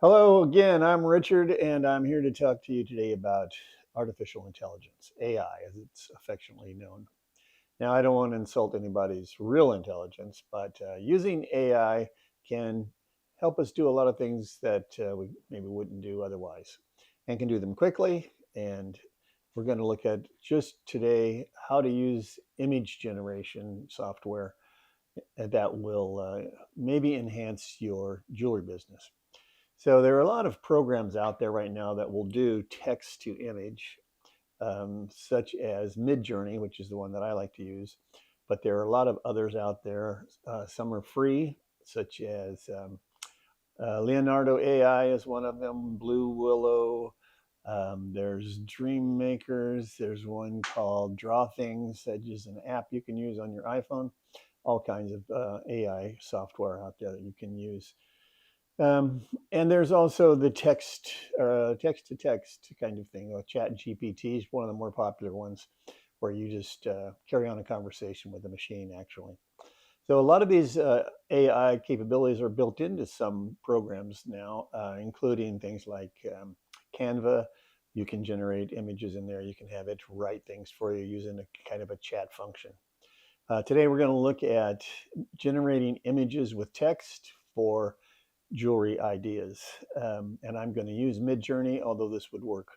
Hello again, I'm Richard, and I'm here to talk to you today about artificial intelligence, AI, as it's affectionately known. Now, I don't want to insult anybody's real intelligence, but using AI can help us do a lot of things that we maybe wouldn't do otherwise, and can do them quickly. And we're going to look at just today how to use image generation software that will maybe enhance your jewelry business. So there are a lot of programs out there right now that will do text to image, such as Midjourney, which is the one that I like to use. But there are a lot of others out there. Some are free, such as Leonardo AI is one of them, Blue Willow. There's Dream Makers. There's one called Draw Things, that is an app you can use on your iPhone. All kinds of AI software out there that you can use. And there's also the text to text kind of thing. Chat GPT is one of the more popular ones, where you just carry on a conversation with the machine, actually. So a lot of these AI capabilities are built into some programs now, including things like Canva. You can generate images in there. You can have it write things for you using a kind of a chat function. Today we're going to look at generating images with text for jewelry ideas. And I'm going to use Midjourney, although this would work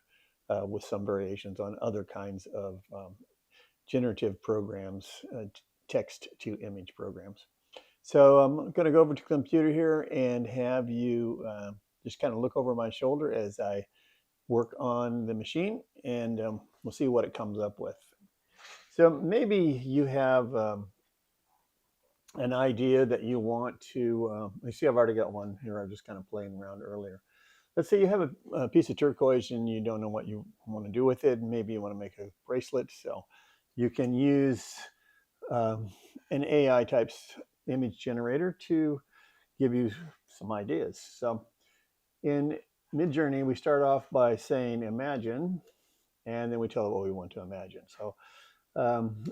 with some variations on other kinds of generative programs, text to image programs. So I'm going to go over to the computer here and have you just kind of look over my shoulder as I work on the machine, and we'll see what it comes up with. So maybe you have an idea that you want to, you see I've already got one here. I'm just kind of playing around earlier. Let's say you have a piece of turquoise and you don't know what you want to do with it. Maybe you want to make a bracelet. So you can use an AI type image generator to give you some ideas. So in Midjourney, we start off by saying imagine, and then we tell it what we want to imagine. So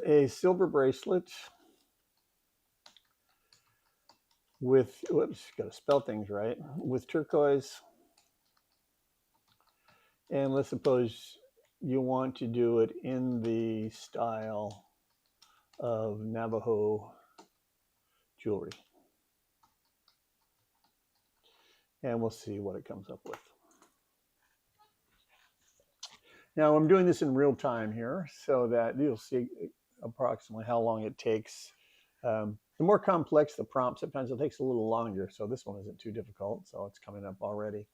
a silver bracelet with, whoops, got to spell things right, with turquoise. And let's suppose you want to do it in the style of Navajo jewelry. And we'll see what it comes up with. Now I'm doing this in real time here so that you'll see approximately how long it takes. The more complex the prompt, sometimes it takes a little longer. So this one isn't too difficult. So it's coming up already.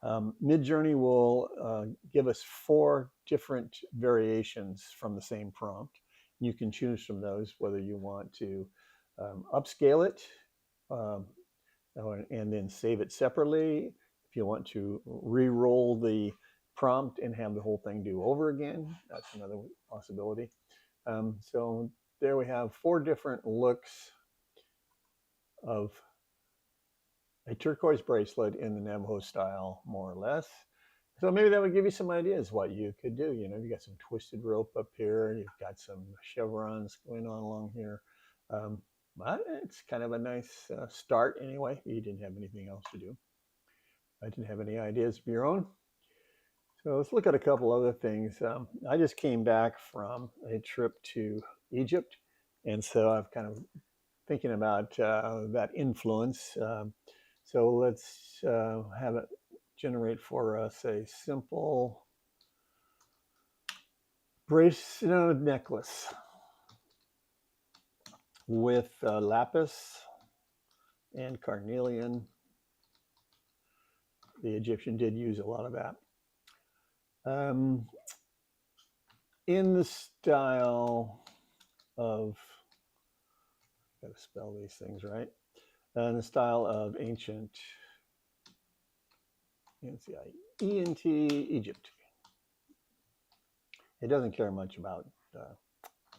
Midjourney will give us 4 different variations from the same prompt. You can choose from those whether you want to upscale it and then save it separately. If you want to re-roll the prompt and have the whole thing do over again, that's another possibility. So there we have 4 different looks of a turquoise bracelet in the Navajo style, more or less. So maybe that would give you some ideas what you could do. You know, you got some twisted rope up here, you've got some chevrons going on along here. But it's kind of a nice start anyway. You didn't have anything else to do. I didn't have any ideas of your own. So let's look at a couple other things. I just came back from a trip to Egypt, and so I've kind of thinking about that influence. So let's have it generate for us a simple necklace with lapis and carnelian. The Egyptian did use a lot of that. In the style of, got to spell these things right, in the style of ancient ENT Egypt. It doesn't care much about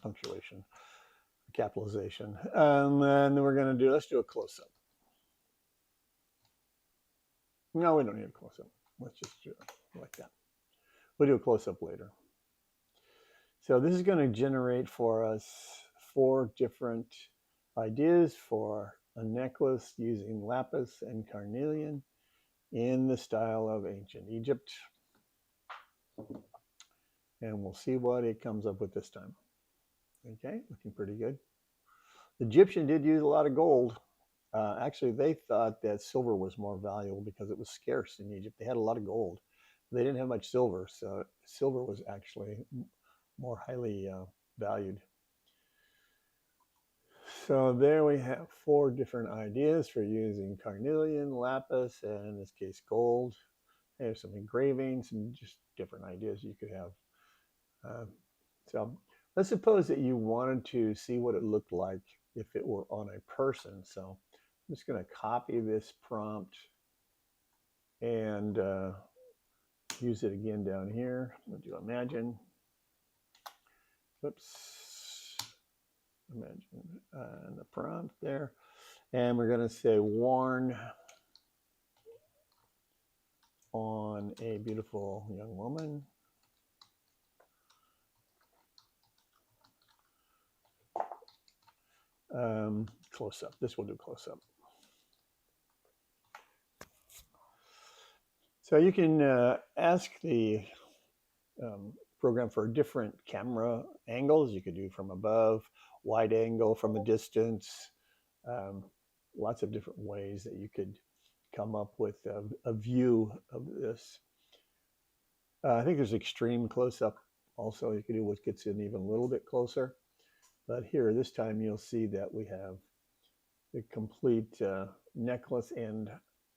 punctuation, capitalization. And then we're going to do, let's do a close-up. No, we don't need a close-up. Let's just do it like that. We'll do a close-up later. So this is going to generate for us 4 different ideas for a necklace using lapis and carnelian. in the style of ancient Egypt. And we'll see what it comes up with this time. Okay, looking pretty good. The Egyptian did use a lot of gold. Actually, they thought that silver was more valuable because it was scarce in Egypt. They had a lot of gold. They didn't have much silver, so silver was actually more highly valued. So there we have 4 different ideas for using carnelian, lapis, and in this case gold. There's some engravings and just different ideas you could have. So let's suppose that you wanted to see what it looked like if it were on a person. So I'm just going to copy this prompt and use it again down here. We'll do imagine. Oops. Imagine and the prompt there. And we're going to say worn on a beautiful young woman. Close up. This will do close up. So you can ask the program for different camera angles. You could do from above, wide angle, from a distance, lots of different ways that you could come up with a view of this. I think there's extreme close-up also. You can do what gets in even a little bit closer. But here, this time, you'll see that we have the complete necklace and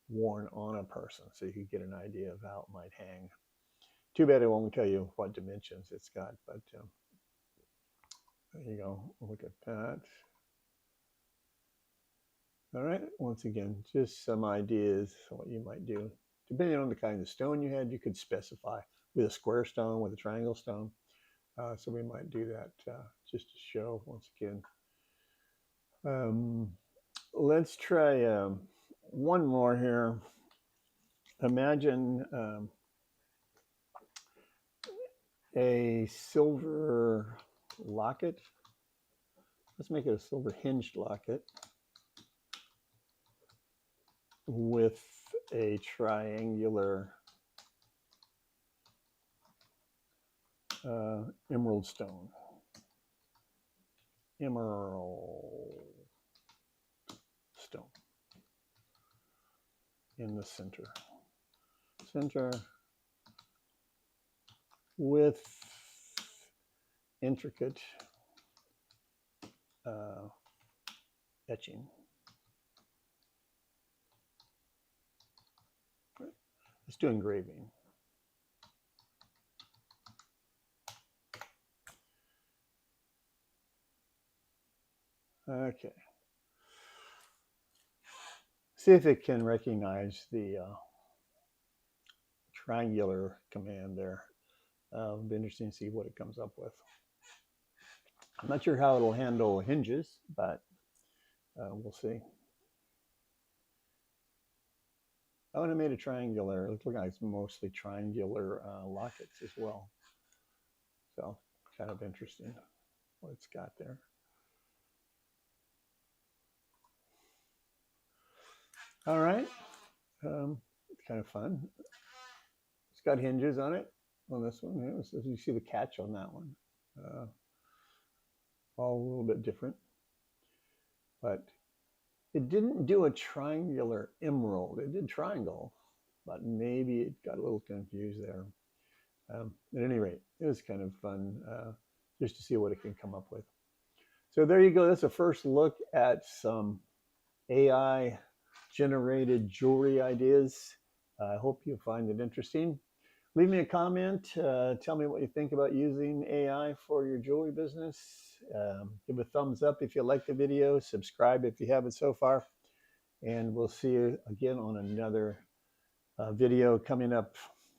worn on a person. So you can get an idea of how it might hang. Too bad it won't tell you what dimensions it's got, but there you go. Look at that. All right, once again, just some ideas of what you might do. Depending on the kind of stone you had, you could specify with a square stone, with a triangle stone. So we might do that just to show once again. Let's try one more here. Imagine a silver locket. Let's make it a silver hinged locket with a triangular emerald stone. Emerald stone in the center. Center with intricate etching. Let's do engraving. Okay. See if it can recognize the triangular command there. It'll be interesting to see what it comes up with. I'm not sure how it'll handle hinges, but we'll see. Oh, and I made a triangular. It looks like it's mostly triangular lockets as well. So kind of interesting what it's got there. All right, kind of fun. It's got hinges on it on this one. Yeah, so you see the catch on that one. All a little bit different, but it didn't do a triangular emerald. It did triangle, but maybe it got a little confused there. At any rate, it was kind of fun just to see what it can come up with. So there you go. That's a first look at some AI generated jewelry ideas. I hope you find it interesting. Leave me a comment. Tell me what you think about using AI for your jewelry business. Give a thumbs up if you like the video. Subscribe if you haven't so far. And we'll see you again on another video coming up